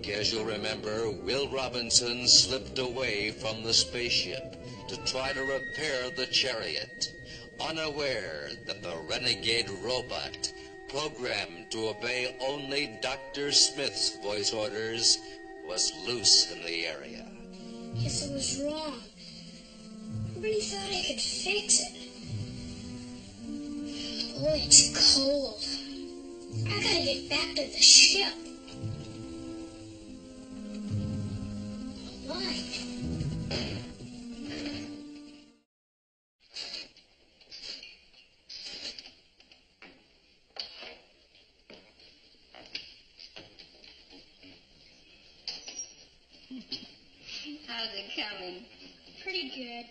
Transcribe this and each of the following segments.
As you'll remember, Will Robinson slipped away from the spaceship to try to repair the chariot, unaware that the renegade robot, programmed to obey only Dr. Smith's voice orders, was loose in the area. Guess I was wrong. I really thought I could fix it. Oh, it's cold. I gotta get back to the ship. Why? How's it coming? Pretty good.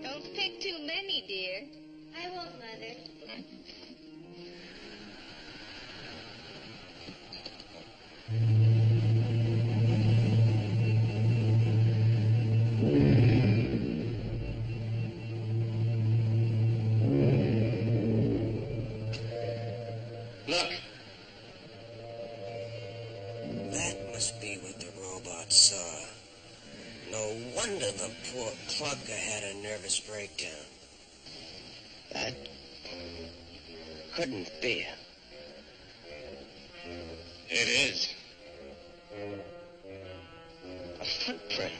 Don't pick too many, dear. I won't, Mother. Look, That must be what the robot saw. No wonder the poor clunker had a nervous breakdown. That couldn't be. it is. A footprint.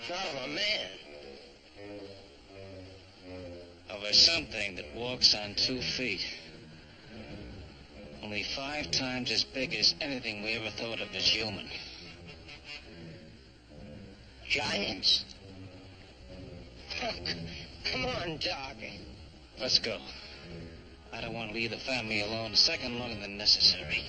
Not of a man. Of a something that walks on 2 feet. Only 5 times as big as anything we ever thought of as human. Giants. Oh, come on, Doc. Let's go. I don't want to leave the family alone a second longer than necessary.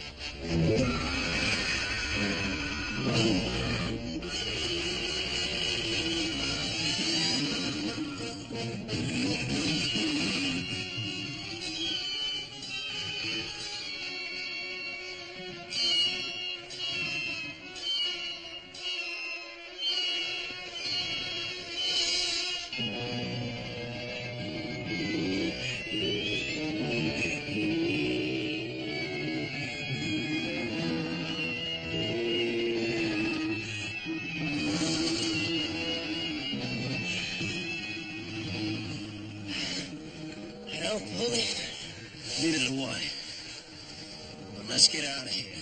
I don't believe it. Neither do I. But let's get out of here.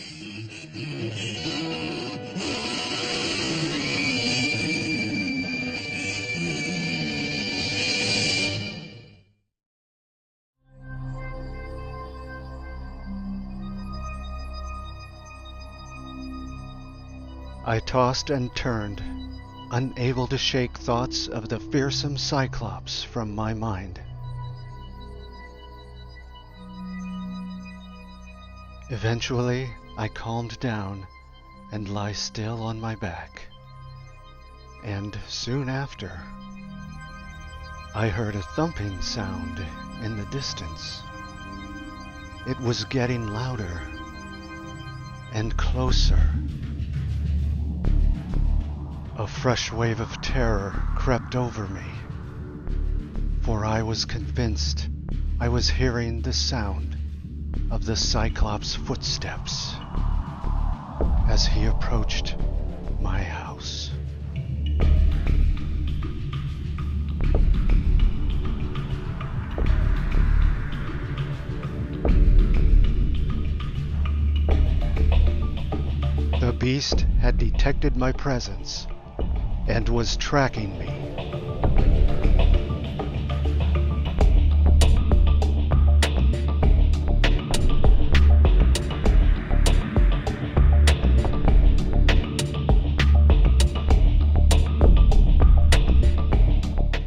I tossed and turned, unable to shake thoughts of the fearsome Cyclops from my mind. Eventually, I calmed down and lie still on my back. And soon after, I heard a thumping sound in the distance. It was getting louder and closer. A fresh wave of terror crept over me, for I was convinced I was hearing the sound of the Cyclops' footsteps as he approached my house. The beast had detected my presence and was tracking me.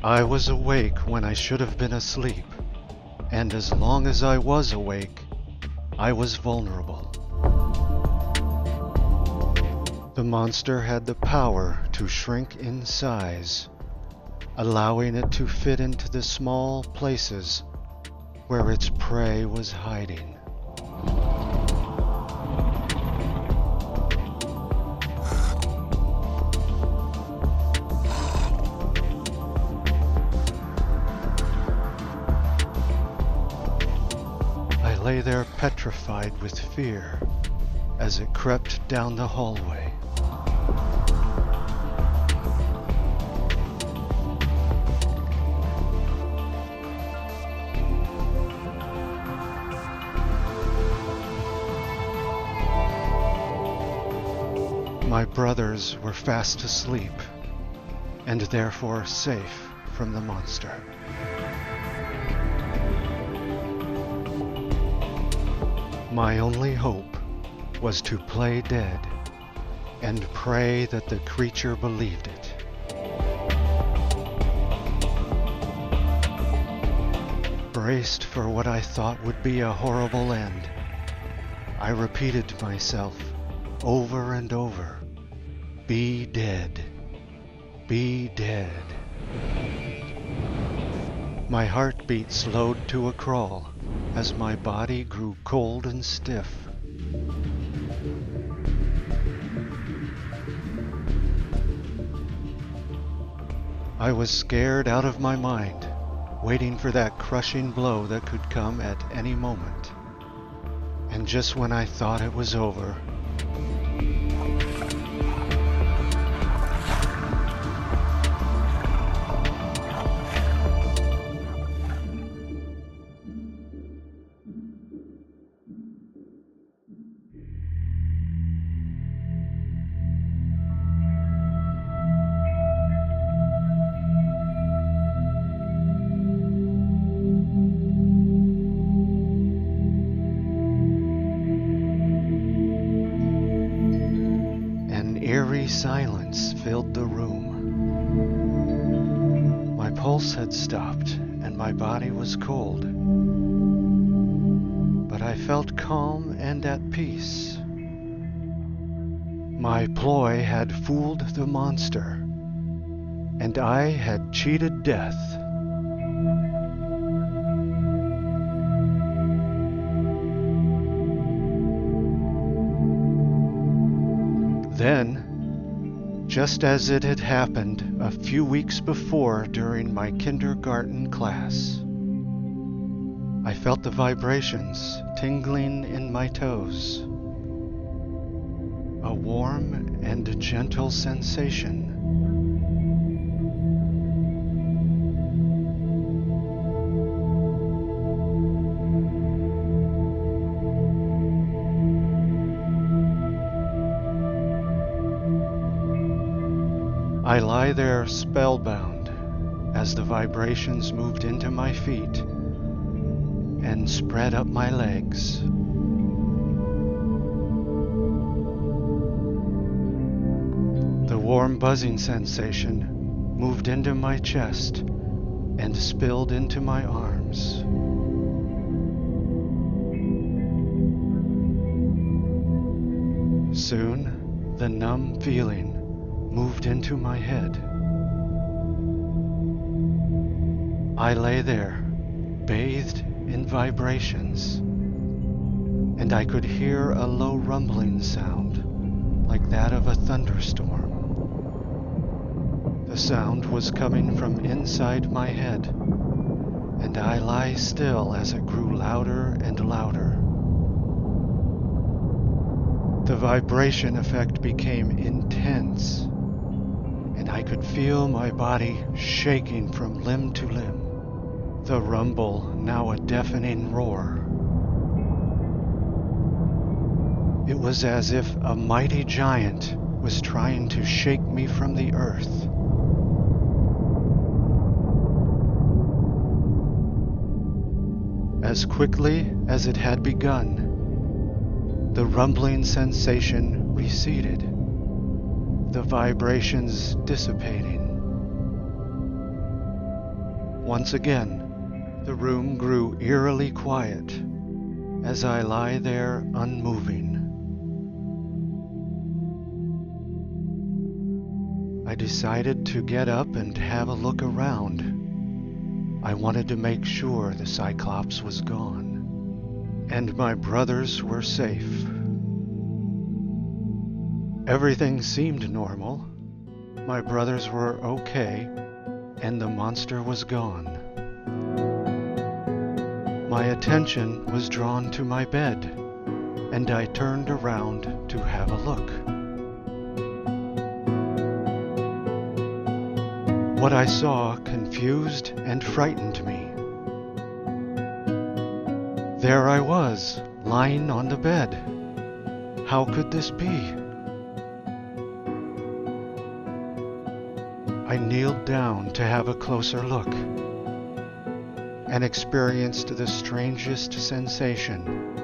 I was awake when I should have been asleep, and as long as I was awake, I was vulnerable. The monster had the power to shrink in size, allowing it to fit into the small places where its prey was hiding. I lay there petrified with fear as it crept down the hallway. My brothers were fast asleep, and therefore safe from the monster. My only hope was to play dead and pray that the creature believed it. Braced for what I thought would be a horrible end, I repeated to myself over and over, "Be dead. Be dead." My heartbeat slowed to a crawl as my body grew cold and stiff. I was scared out of my mind, waiting for that crushing blow that could come at any moment. And just when I thought it was over, eerie silence filled the room. My pulse had stopped and my body was cold, but I felt calm and at peace. My ploy had fooled the monster, and I had cheated death. Then, just as it had happened a few weeks before during my kindergarten class, I felt the vibrations tingling in my toes. A warm and gentle sensation. I lie there spellbound as the vibrations moved into my feet and spread up my legs. The warm buzzing sensation moved into my chest and spilled into my arms. Soon, the numb feeling moved into my head. I lay there, bathed in vibrations, and I could hear a low rumbling sound like that of a thunderstorm. The sound was coming from inside my head, and I lie still as it grew louder and louder. The vibration effect became intense, and I could feel my body shaking from limb to limb, the rumble now a deafening roar. It was as if a mighty giant was trying to shake me from the earth. As quickly as it had begun, the rumbling sensation receded, the vibrations dissipating. Once again, The room grew eerily quiet as I lie there unmoving. I decided to get up and have a look around. I wanted to make sure the Cyclops was gone, and my brothers were safe. Everything seemed normal. My brothers were okay, and the monster was gone. My attention was drawn to my bed, and I turned around to have a look. What I saw confused and frightened me. There I was, lying on the bed. How could this be? I kneeled down to have a closer look and experienced the strangest sensation.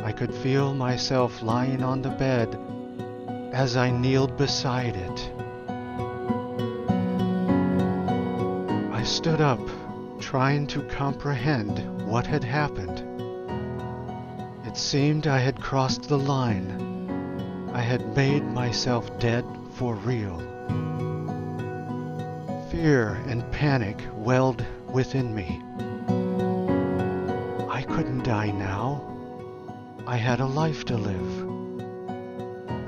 I could feel myself lying on the bed as I kneeled beside it. I stood up, trying to comprehend what had happened. It seemed I had crossed the line. I had made myself dead for real. Fear and panic welled within me. I couldn't die now. I had a life to live.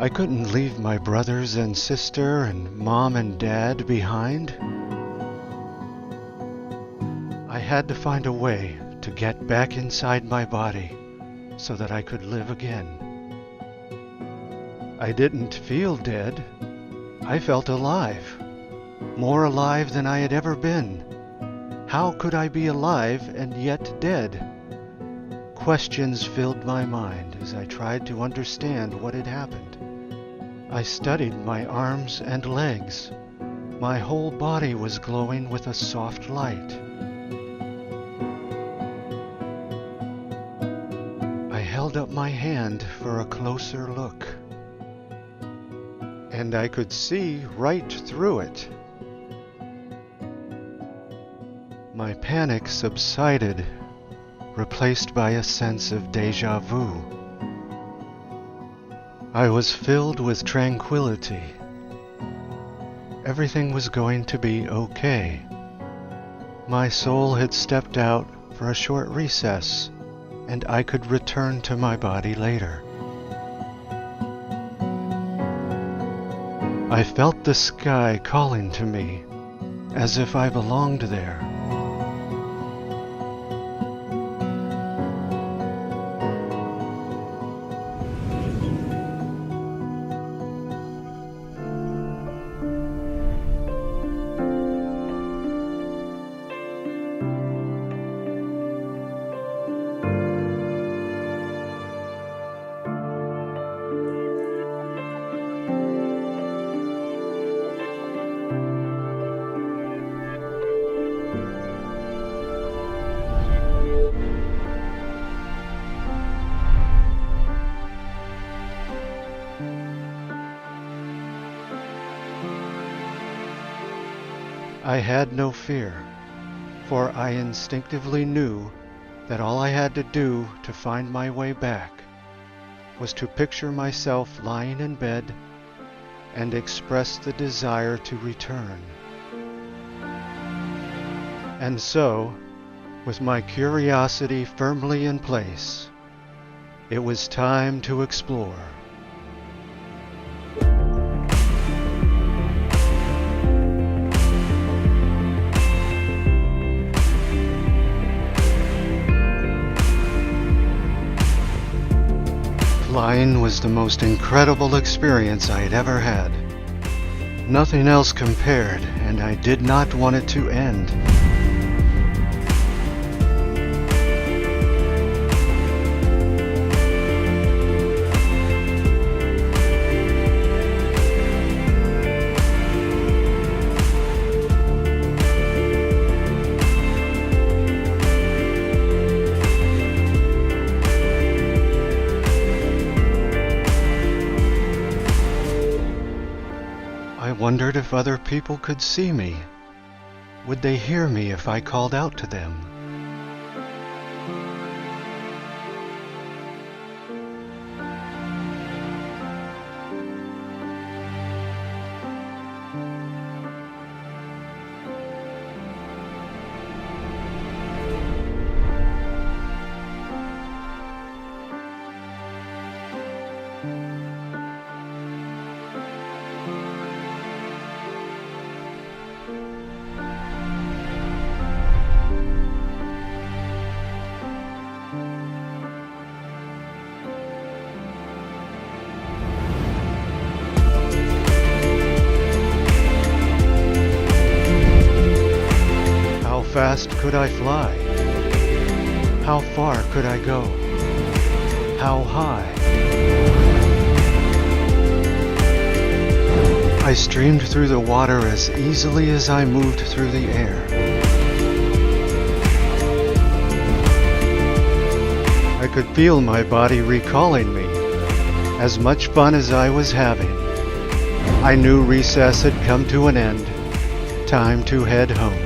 I couldn't leave my brothers and sister and mom and dad behind. I had to find a way to get back inside my body so that I could live again. I didn't feel dead. I felt alive. More alive than I had ever been. How could I be alive and yet dead? Questions filled my mind as I tried to understand what had happened. I studied my arms and legs. My whole body was glowing with a soft light. I held up my hand for a closer look, and I could see right through it. My panic subsided, replaced by a sense of déjà vu. I was filled with tranquility. Everything was going to be okay. My soul had stepped out for a short recess, and I could return to my body later. I felt the sky calling to me, as if I belonged there. I had no fear, for I instinctively knew that all I had to do to find my way back was to picture myself lying in bed and express the desire to return. And so, with my curiosity firmly in place, it was time to explore. Flying was the most incredible experience I had ever had. Nothing else compared, and I did not want it to end. I wondered if other people could see me. Would they hear me if I called out to them? fast could I fly? How far could I go? How high? I streamed through the water as easily as I moved through the air. I could feel my body recalling me. As much fun as I was having, I knew recess had come to an end. Time to head home.